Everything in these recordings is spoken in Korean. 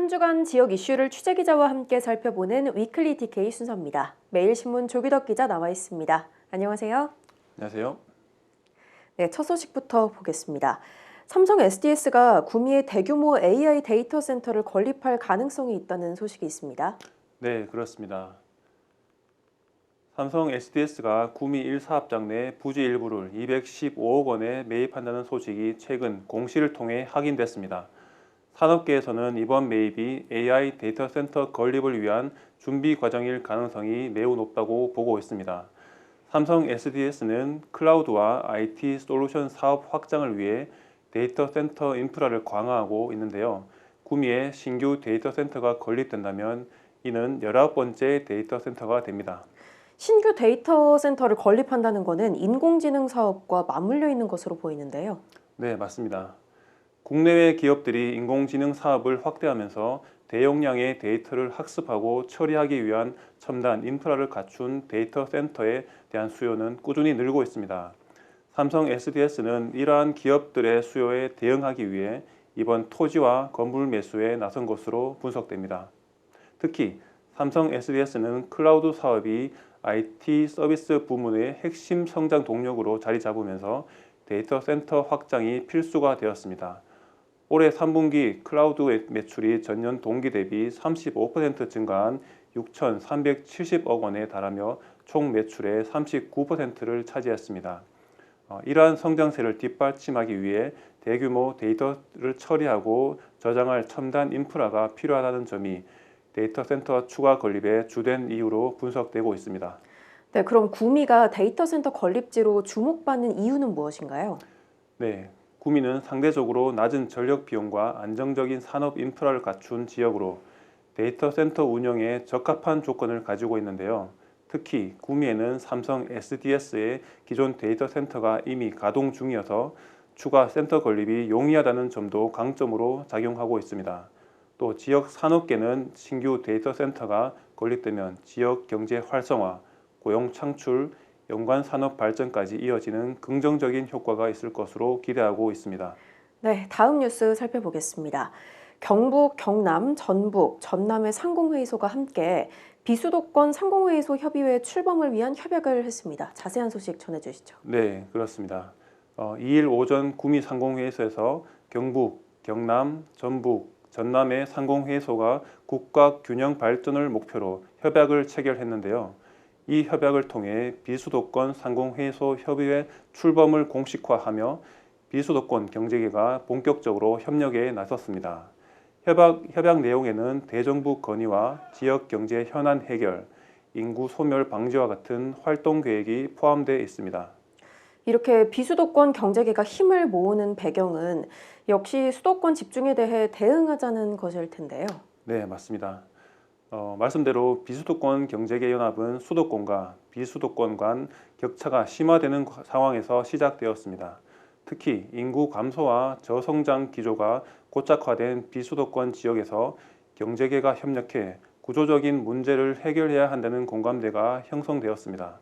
한 주간 지역 이슈를 취재기자와 함께 살펴보는 위클리 DK 순서입니다. 매일신문 조규덕 기자 나와 있습니다. 안녕하세요. 안녕하세요. 네, 첫 소식부터 보겠습니다. 삼성 SDS가 구미에 대규모 AI 데이터 센터를 건립할 가능성이 있다는 소식이 있습니다. 네, 그렇습니다. 삼성 SDS가 구미 1사업장 내 부지 일부를 215억 원에 매입한다는 소식이 최근 공시를 통해 확인됐습니다. 산업계에서는 이번 매입이 AI 데이터 센터 건립을 위한 준비 과정일 가능성이 매우 높다고 보고 있습니다. 삼성 SDS는 클라우드와 IT 솔루션 사업 확장을 위해 데이터 센터 인프라를 강화하고 있는데요. 구미에 신규 데이터 센터가 건립된다면 이는 19번째 데이터 센터가 됩니다. 신규 데이터 센터를 건립한다는 것은 인공지능 사업과 맞물려 있는 것으로 보이는데요. 네, 맞습니다. 국내외 기업들이 인공지능 사업을 확대하면서 대용량의 데이터를 학습하고 처리하기 위한 첨단 인프라를 갖춘 데이터 센터에 대한 수요는 꾸준히 늘고 있습니다. 삼성 SDS는 이러한 기업들의 수요에 대응하기 위해 이번 토지와 건물 매수에 나선 것으로 분석됩니다. 특히 삼성 SDS는 클라우드 사업이 IT 서비스 부문의 핵심 성장 동력으로 자리 잡으면서 데이터 센터 확장이 필수가 되었습니다. 올해 3분기 클라우드 매출이 전년 동기 대비 35% 증가한 6,370억 원에 달하며 총 매출의 39%를 차지했습니다. 이러한 성장세를 뒷받침하기 위해 대규모 데이터를 처리하고 저장할 첨단 인프라가 필요하다는 점이 데이터 센터 추가 건립의 주된 이유로 분석되고 있습니다. 네, 그럼 구미가 데이터 센터 건립지로 주목받는 이유는 무엇인가요? 네, 구미는 상대적으로 낮은 전력 비용과 안정적인 산업 인프라를 갖춘 지역으로 데이터 센터 운영에 적합한 조건을 가지고 있는데요. 특히 구미에는 삼성 SDS의 기존 데이터 센터가 이미 가동 중이어서 추가 센터 건립이 용이하다는 점도 강점으로 작용하고 있습니다. 또 지역 산업계는 신규 데이터 센터가 건립되면 지역 경제 활성화, 고용 창출, 연관 산업 발전까지 이어지는 긍정적인 효과가 있을 것으로 기대하고 있습니다. 네, 다음 뉴스 살펴보겠습니다. 경북, 경남, 전북, 전남의 상공회의소가 함께 비수도권 상공회의소 협의회 출범을 위한 협약을 했습니다. 자세한 소식 전해주시죠. 네, 그렇습니다. 2일 오전 구미 상공회의소에서 경북, 경남, 전북, 전남의 상공회의소가 국가 균형 발전을 목표로 협약을 체결했는데요. 이 협약을 통해 비수도권 상공회의소 협의회 출범을 공식화하며 비수도권 경제계가 본격적으로 협력에 나섰습니다. 협약 내용에는 대정부 건의와 지역 경제 현안 해결, 인구 소멸 방지와 같은 활동 계획이 포함되어 있습니다. 이렇게 비수도권 경제계가 힘을 모으는 배경은 역시 수도권 집중에 대해 대응하자는 것일 텐데요. 네, 맞습니다. 말씀대로 비수도권 경제계 연합은 수도권과 비수도권 간 격차가 심화되는 상황에서 시작되었습니다. 특히 인구 감소와 저성장 기조가 고착화된 비수도권 지역에서 경제계가 협력해 구조적인 문제를 해결해야 한다는 공감대가 형성되었습니다.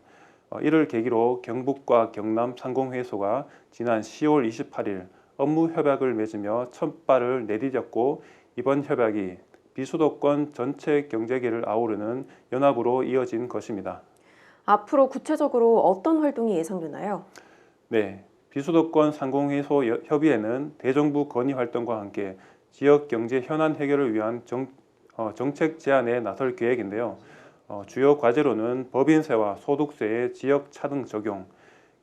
이를 계기로 경북과 경남 상공회의소가 지난 10월 28일 업무 협약을 맺으며 첫 발을 내디뎠고 이번 협약이 비수도권 전체 경제계를 아우르는 연합으로 이어진 것입니다. 앞으로 구체적으로 어떤 활동이 예상되나요? 네, 비수도권 상공회의소 협의회는 대정부 건의 활동과 함께 지역 경제 현안 해결을 위한 정책 제안에 나설 계획인데요. 주요 과제로는 법인세와 소득세의 지역 차등 적용,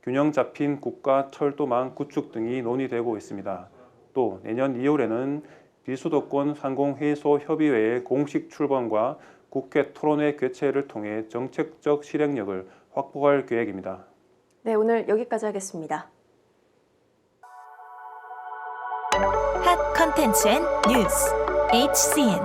균형 잡힌 국가 철도망 구축 등이 논의되고 있습니다. 또 내년 2월에는 비수도권 상공회의소 협의회의 공식 출범과 국회 토론회 개최를 통해 정책적 실행력을 확보할 계획입니다. 네, 오늘 여기까지 하겠습니다. 핫 컨텐츠 앤 뉴스 HCN